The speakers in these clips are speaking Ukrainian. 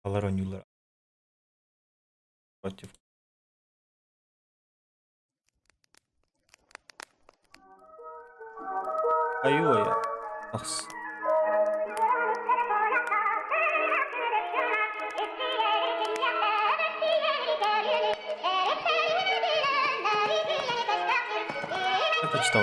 Колоронюлар против. Ай-ой. Ахс. Это читал.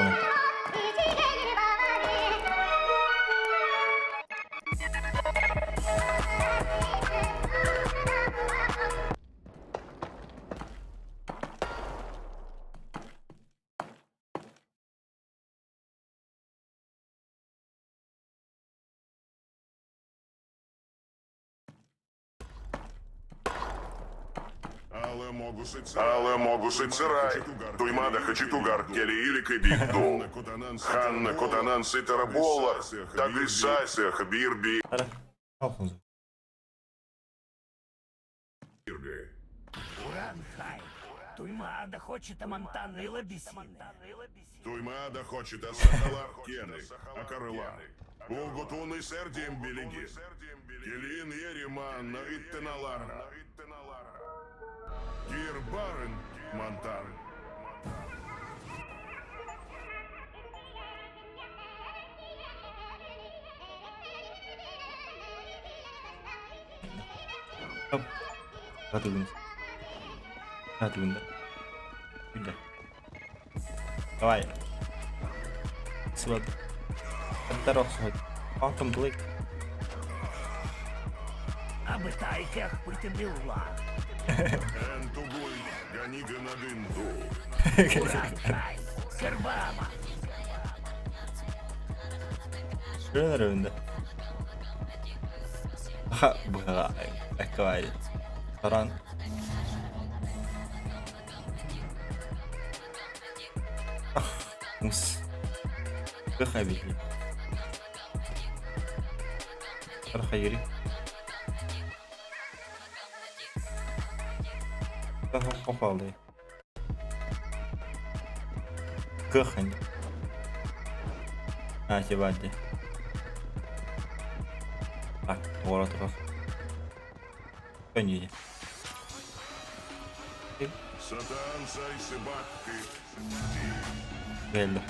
Але могуши цирай, туймада хачитугар, келиилик и бидду. Ханна Котанан Ситарабола, Тагрисайся, Хабирби. Алхунзу. Уранхай, туймада хочет амантан и лабисины. Туймада хочет Асахалар Кены, Акарыла. Угутуны сердием белиги. Келин Ериман, Навиттеналара. Кир Барен, Монтан. Оп. Готовимся. Готовим, да? Иди. Давай. Свод. Дорог свод. Алтом блик. Абытайках притебилла. Энтугуй, Ганига Нагинду. Уранхай, Кербама. Şöyle önünde. Aha bu kadar. Ekvay. Saran. Ah, mus. Bıkaybi. Hayır. Daha kapalı. Kıhın. Ha, şebadi. Bak, doğru taraf. Önce. Сатан Сайсыбакты. Geldi.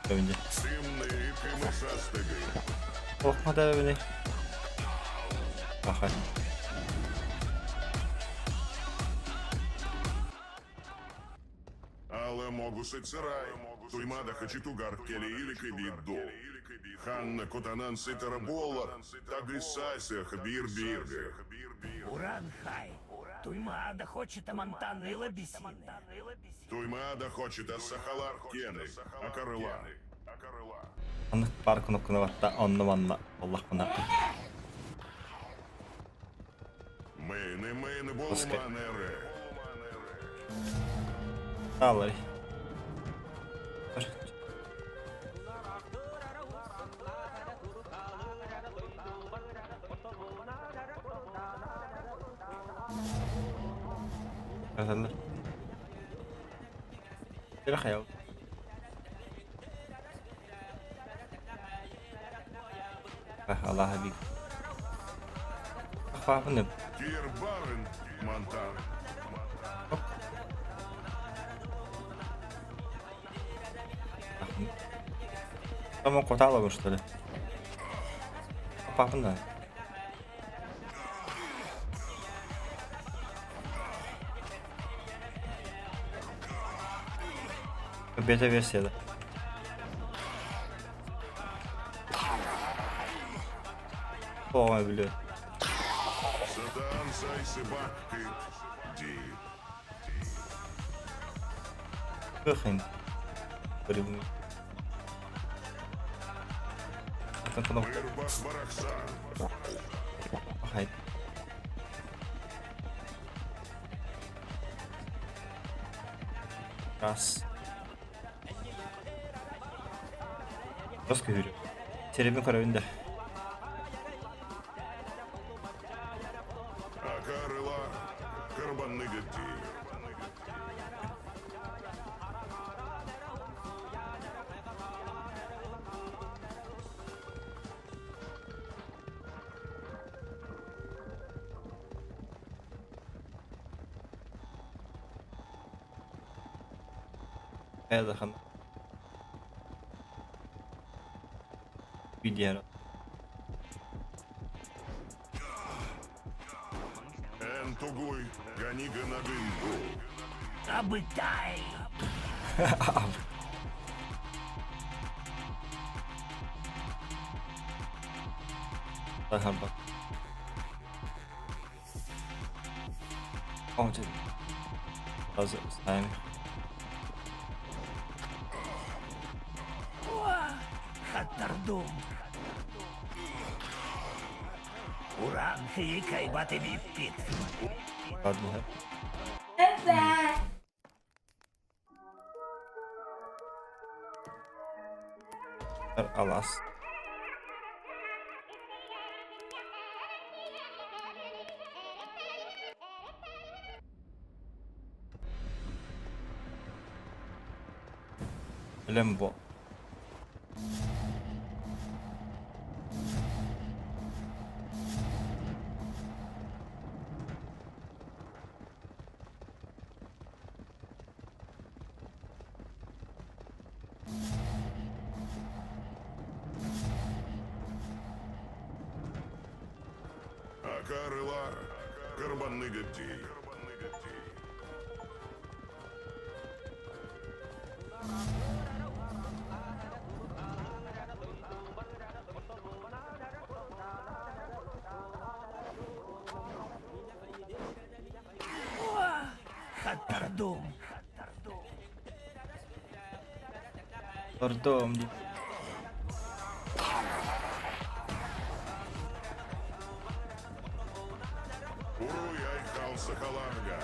Önce. Тымные Кымасастыгы. Korkma da beni. Bakın. Але могуши цирай, туймада хачитугар, келиилик и бидду. Ханна Котанан Ситарабола, Тагрисайся, Хабирбирга. Уранхай, туймада хочет амантан и лабисины. Туймада хочет Асахалар Кены, Акарыла. Anlık parkın okuna vatta anlamanla. Allah bana. Мэйны Пускай. Болманеры. Dağları. Kazanlar. Bir hayal. Allah habib. Apa ne? Кир Барен, Монтан. Tamam kota alalım işte. Apa ne? Beta versiyada. Olabiliyor. Сатан Сайсыбакты. Ди. Bakın. Böyle bunu. Tamam. Вырбах Барахсан. Hayır. Раз. Раз görüyorum. Teremin kara önde. Акарыла, Карбаныга Ди. Эдахан. Видео. Энтугуй, Ганига Нагынду. Обытай. Dahan bak. Onca. Hazır sen. Хаттардум. Уран хикай батиби пит. Hadi. Evet. Alas. Lembo. Акарыла, Карбаныгати. Хаттардум. Orada di. Уруй Айхал Сахаларга.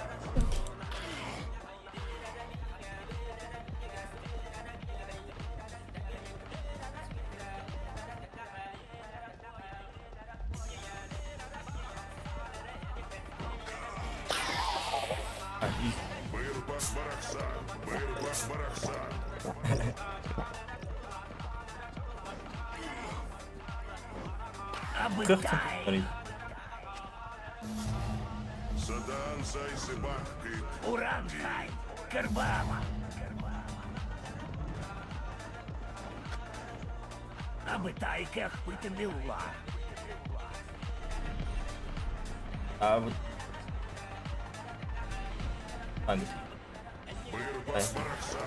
Бырбах Барахса, Бырбах Барахса. Обытай. Садан Сайсыбах Кит. Уран хай. Карбама. Обытай, как пытанилла. Abi. Hadi. Бырбах Барахса.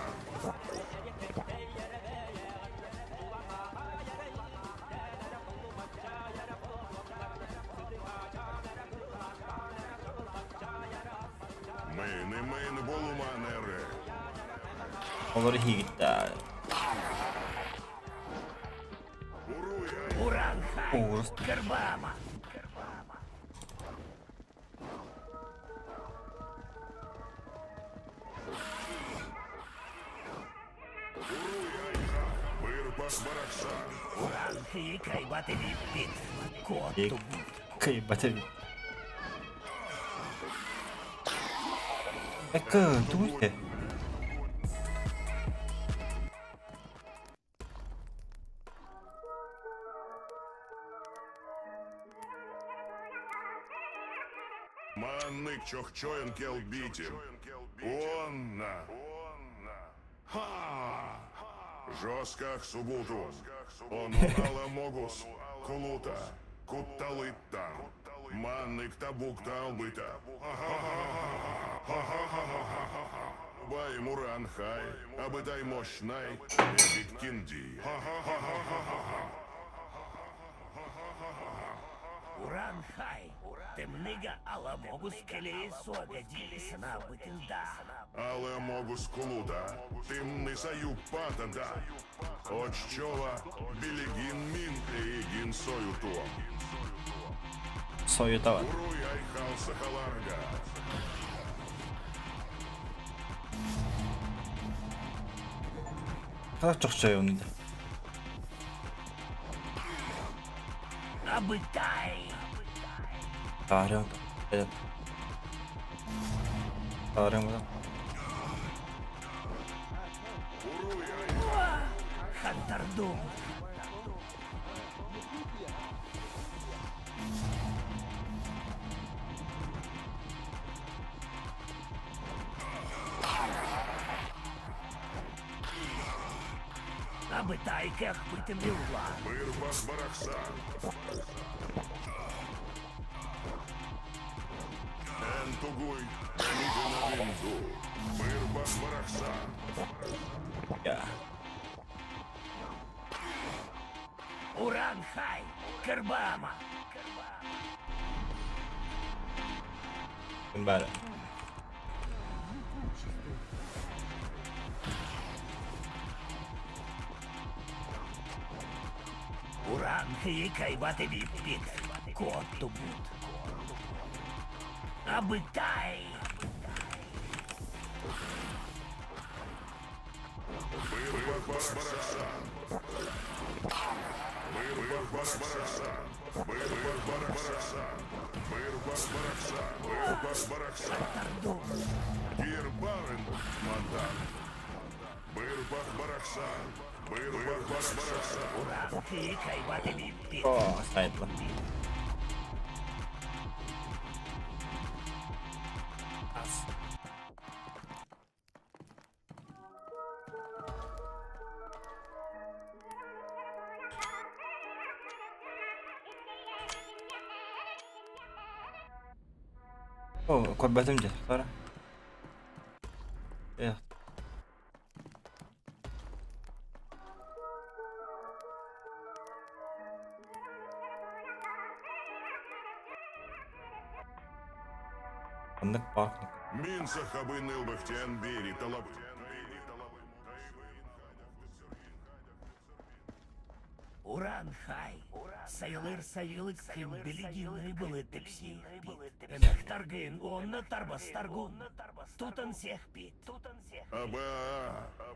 Мейн Болуманере. Olur gitti. Уруй Ай. Уран хай. Ужас. Карбама. Бырбах Барахса. Уран хикай батиби пит. Кот İyi. тубут. Kıymetli. Bakın, dur ki. Манник Чохчоен Келбитин. Онна. Ха! Жосках Субутун. Он Аламогус. Кулута. Кутталыттан. Манник Табукта Албыта. Бай Муран Хай. Абытай Мощнай. Эбит Кинди. Уран хай. Темнига аламогус келесу агадились на бытында. Аламогус Кулута. Тимны Саю Патада. Оччова. Билигин Мин. Игин Соютуом. Soyu da var. Уруй Айхал Сахаларга. Ne kadar çok şey oynadı. Обытай. Kahraman. Evet. Kahraman. Уруй Айхал. Хаттардум. аби тайках притемнила. Бирбах Барахсан. Ентугуй, Ганіга на винду. Бирбах Барахсан. Я. Уран хай, Кербама. Тим бере. Уран хай бати під коту бут. Аби тай. Бирбах Барахсан. Бирбах Барахсан. Бирбах Барахсан. Бирбах Барахсан. Бирбах Барахсан. Тардум. Кірбарен Монтан. Бирбах Барахсан. Бирбах Барахсан. Уран хай бати під. О, сайтло. О, korbetim de sonra. Ya. Anlık baklık. Минса хабыныл бахтян бери талаб. Уран хай. Sayılır sayılık kim bilgin были тепси. Мехтаргин, он тарбастаргун. Тутан всех пит. Аба,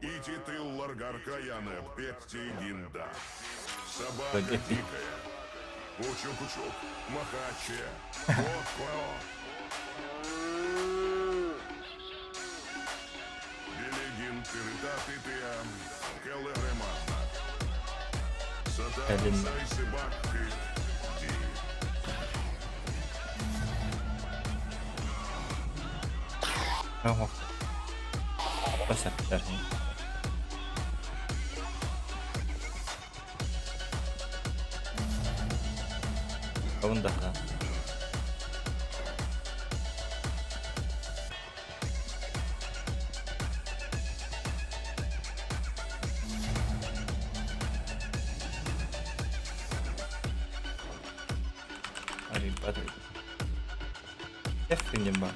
ити ты ларгарка яны, петти гинда. Собака Погоди. дикая. Кучу-кучу, махаче. Вот-ко. Билигин тырытаты тыя, келерематна. Сатан Элин. сайсы бакты. Ди. Tamam. Bas yaptılar. Kavun da ha. Hadi hadi. Efendim bak.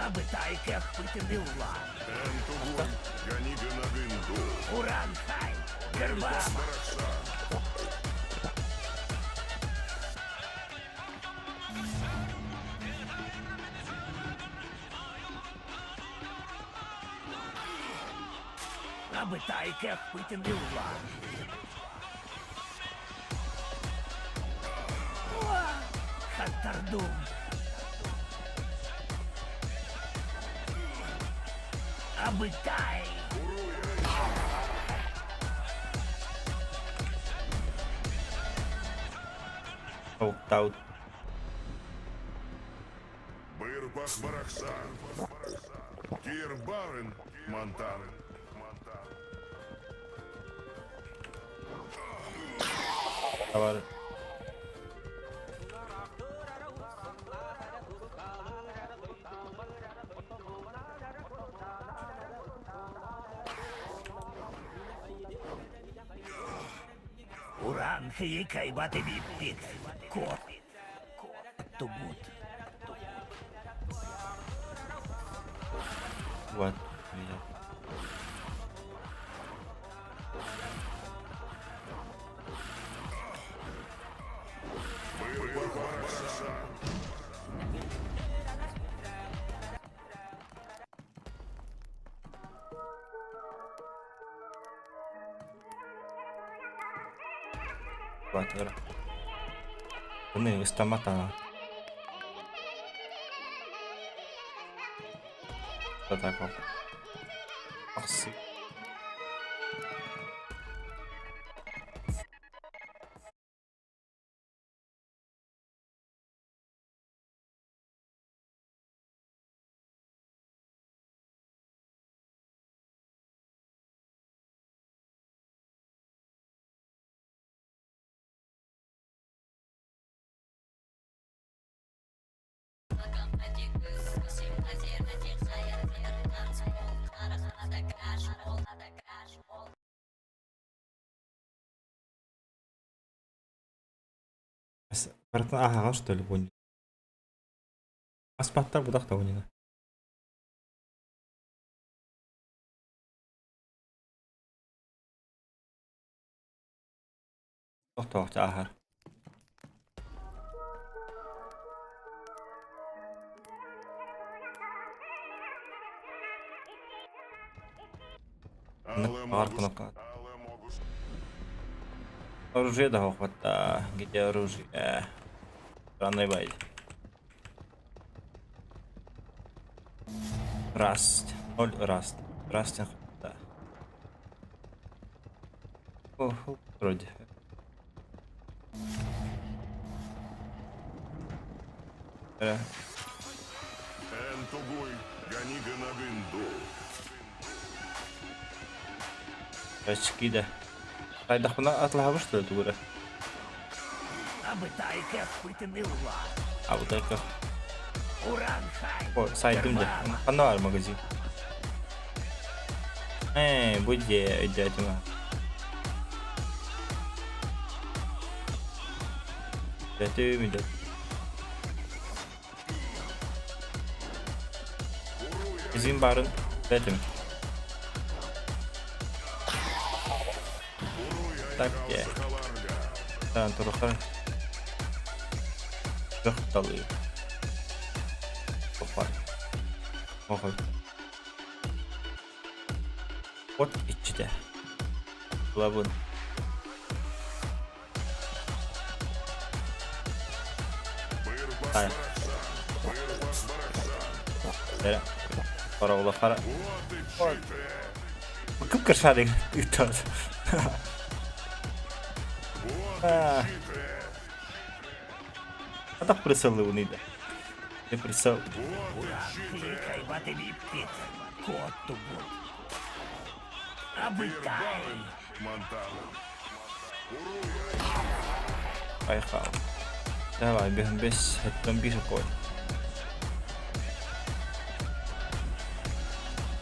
Аби тайках притемнила. Энтугуй, Ганига на винду. Уран хай. Кербама. Барахсан. Аби тайках притемнила. Хаттардум. Аби тай. Таут. Бирбах Барахсан. Кирбарен Монтан. Var. Уран хай бати під кот. Тубут. Вот. Бирбах Барахсан. Вот. Bunu istemata. Что такое? Ах, сука. Ага, что ли, понял. Аспаттар будак та ойнайна. Тоқтоқ ахар. Але Оружие да хвата. Где оружие? Странный бай. Раст. 0 раст. Растинг. Да. О, вроде. Энтугуй, Ганига Нагинду. Очки да. Хайда хуна атлаха что ли тугура? Аби тайке пытынылла. А вот это. Уран хай. О, сайдым да. Ханар магазин. Буде дядьма. Дядю мидет. Bizim barın dedim. Так я. Там трохи. Трохи. Попай. Ого. Вот içte. Лабун. Ай. Дера. Пора ула пара. Bakıp kırşarı yutar. А так присели вони йде. Я присел. Уран кликай вативі піт. Кот тубут. Аби тай. Монтана. Поехал. Давай, бегом без бомбишек кой.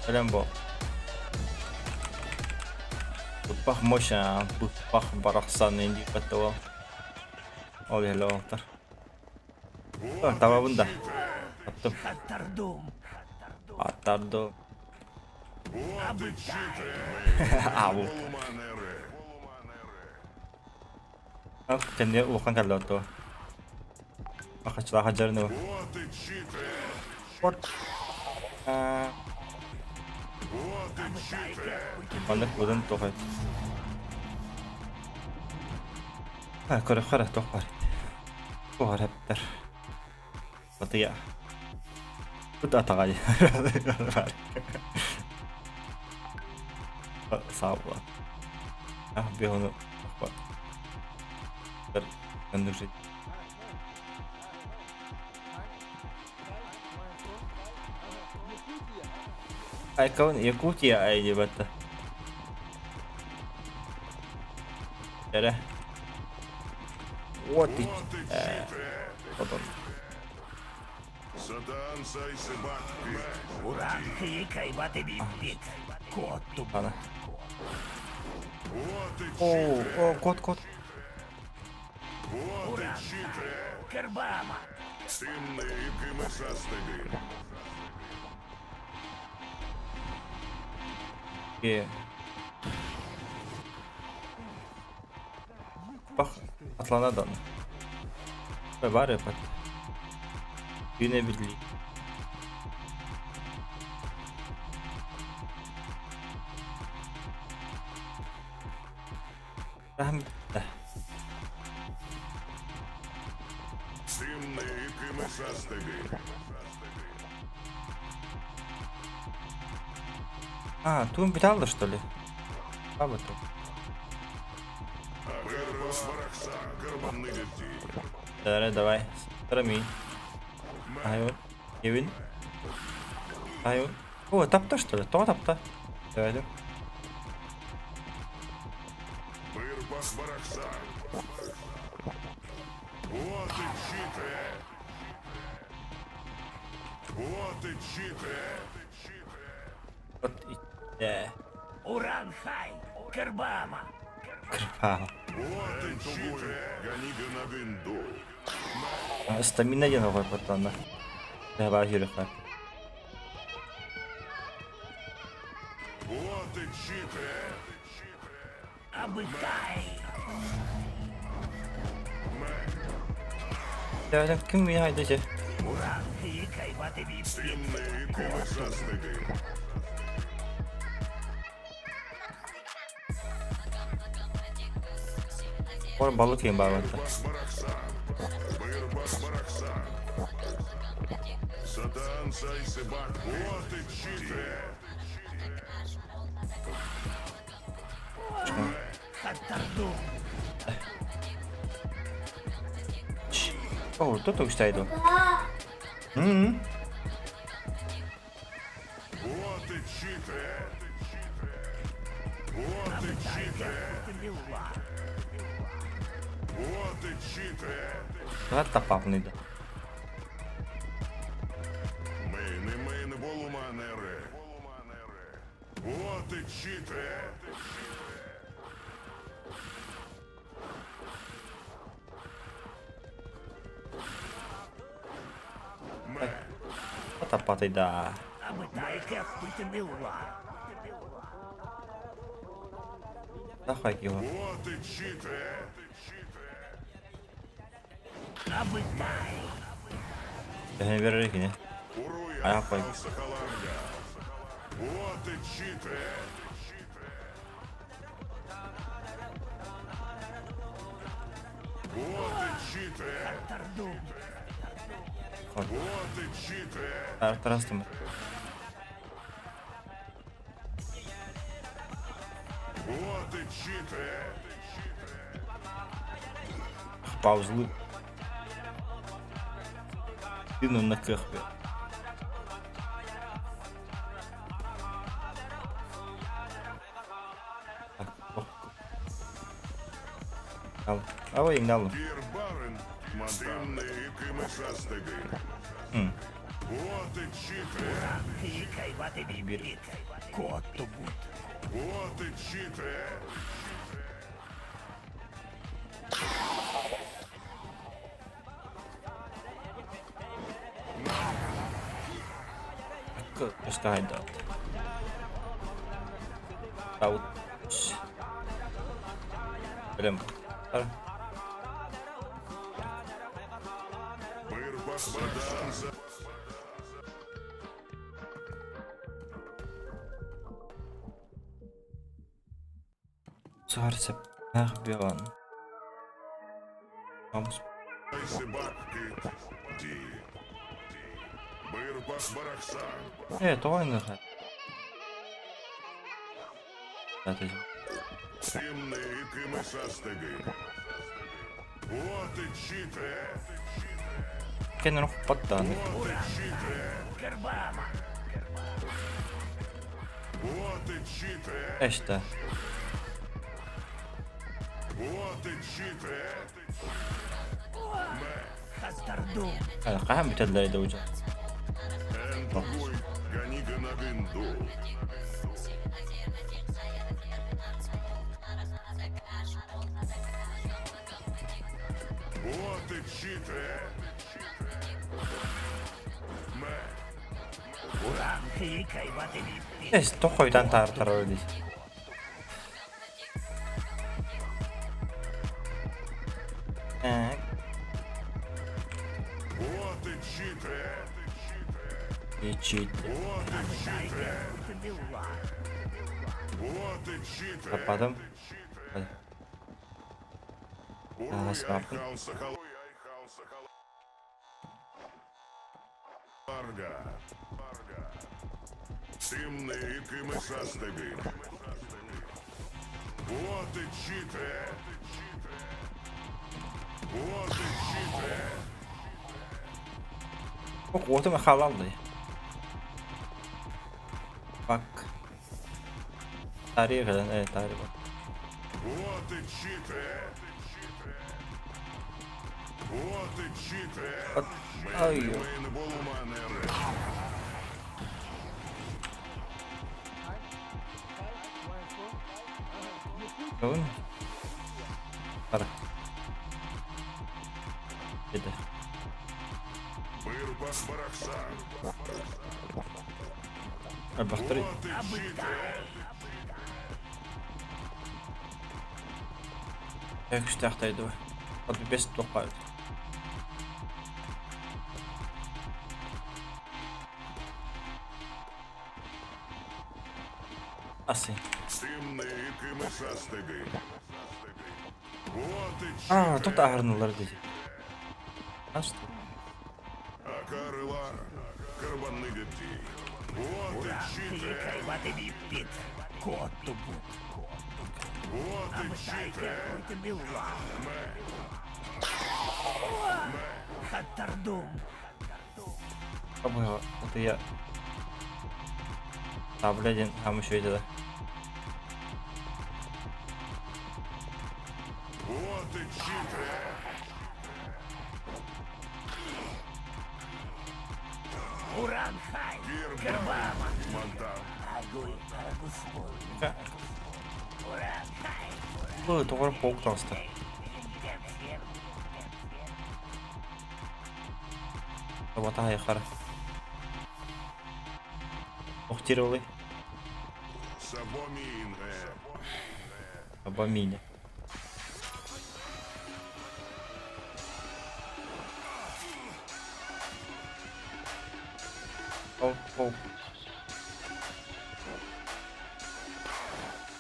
Лямбо. Тут пах моща, тут пах барахсан инди катова. Ой, лотар. Тава бунда. Attım. Хаттардум. Atlardı. Аби тай. Au. Полуманеры. Bak kendi Volkan geldi orada. Akaçlar hacarını. Вот и читы. What? Вот и читы. Bandık buradan tokat. Ha, kara tokar. Tokar hepler. Batıya. Bu da atağay. Sağ ol. Ah bir onu bak. Gönderecek. Ay kawan Якутия ay di ba ta? Tara. What it? Потом. Сатан Сайсыбакки. Уран кликай вативі піт. Кот тубут. Ana. Вот и О, кот. вот и Уран читы. Кербама. Тимные и кимысастыги. И. Bak Atlana'dan. Ve var ya bak. Yine birliği. Rahmet. Тимные и кимысастыги. А, тун биталды что ли? А вот тут. Вырвас барахса. Карманный лети. Давай. Рами. Hayır. Evin. Hayır. O tapta что ли? То tapta. Evet. Вырвас барахса. Вот и читы. Вот и чите. От іде. Уран хай! Кербама! Крпава. Вот и чите. Ганига на гинду. Стаміна є новий патона. Треба гірка. Вот и чите. Абитай! Я так ким я йдете? Уран хай вативі Темные кимы застыли. Ор balık yiyeyim bari. Барахсан. Бырбах барахсан. Сатан сайсыбак. Вот и чите. Хаттарду! О, тут угостайду. Вот и чите. Вот и чите. Тиміла! Вот и чите. Та пап не йде. Мейн волуманере. Вот и чите. Та пати да. Абитай кепку тиміла! Нахай його. Вот и чите. Абитай! Я не вірю ні. Уруя. А я пой. Сахаланга. Вот и чите. Вот и чите. Хаттарду! Вот и чите. Зараз там. Вот и чите. Паузли. Кину на кахві. Так, ох. А ви їх дали. Кирбарен. Темные кимы застыли. Вот и чите. Хай вативі бід! Коту бут! Вот и чите. Пускай да. Аут. Прям. Бырбах барахсан. Зараз я нахбіон. Амс. Сайсыбак кит. Ди. Бырбах барахсан. Давай не грати. Дати. Темные кимы застыли. Вот и чите. Кинь рух поддани. Вот и чите. Кербама! Вот и чите. Еште. Вот и чите. Хаттарду! Кайм бітедлері дуже. Энтугуй. Ганига на гинду. Вот и чите. Уран хай вативі бід! Есь, то хой дан тартародись. Так. Вот и чите. І чит. Вот и чите. Тиміла! Вот и чите. А потом. Уруй снапы. айхал сахал. Арга. Темные кимы застыли. Вот и чите. Вот и чите. Ох, вот ми халалли. Бак. Тарih kan, tarih bak. Вот и чите. Вот і чите. Ай. Ми не було манери. Кого? Пара. Іде. Бирбас барахса. Бахтери. Вот і чите. Як штахтайду. От без топають. Аси. Тимний, якими застиги. Вот і чите. А, тут агрнулар деді. А що? А Карла карбани дітей. Вот і чите. Який мій піт. Коту був. Вот і Дайте чите. тобі ла. Хаттардум. Пробую, это я. А, блядь, там еще идет. Вот і чите. Уран хай. Гербама. Гербама. Монтан. Агуй, агуспой. Уран хай. Ну, это уже паук просто. Вот, ага, я хара. Ухтировали. Сабоміне. Обамине. Паук, паук.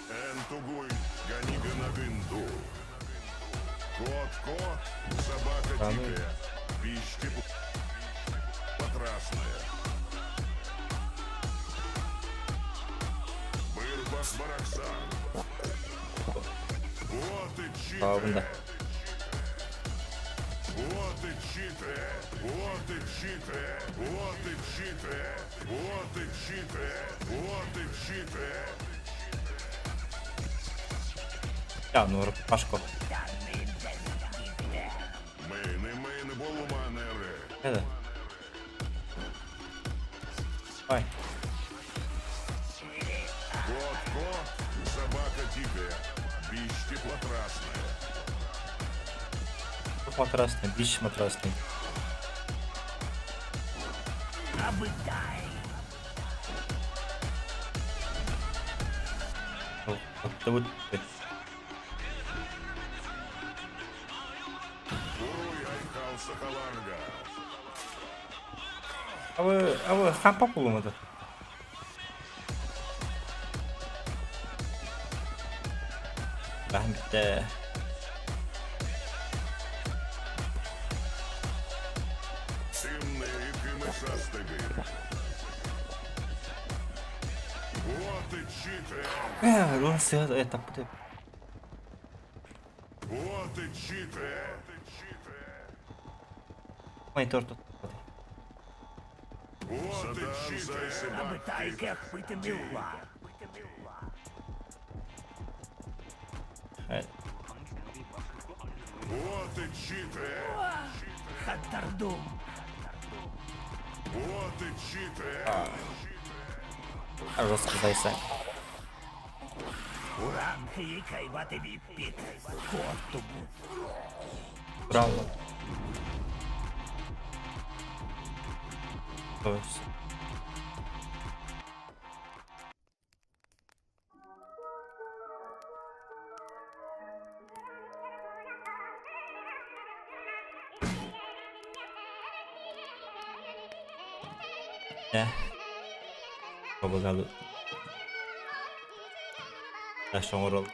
Энтугуй, ганига на гынду. Кот, собака Да ну. дикая. Пищи потрасная. Бырбас барахсан. Вот и Правда. чите. Вот и чите. Вот и чите. Вот и чите. Вот и чите. Вот и чите. А, ну, Пашко. Ми не було манери. Это. Ой. Кот, собака дикая. Бич теплотрасная. Матрасный, бич матрасный. Обытай. Вот это вот. Уруй айхал сахаланга. А вы хапа пулом это? Rahmetli. Тимний, якими застиги. Вот і чите. Лунси это буде. Вот і чите. Монітор тут. Вот і чите. Обытай, как пыта мила. Вот і чите. Хаттардум. Вот і чите. Розказайся. Уран, який мій піт. Коту був. Правда. То есть. Побагали. Та що морол.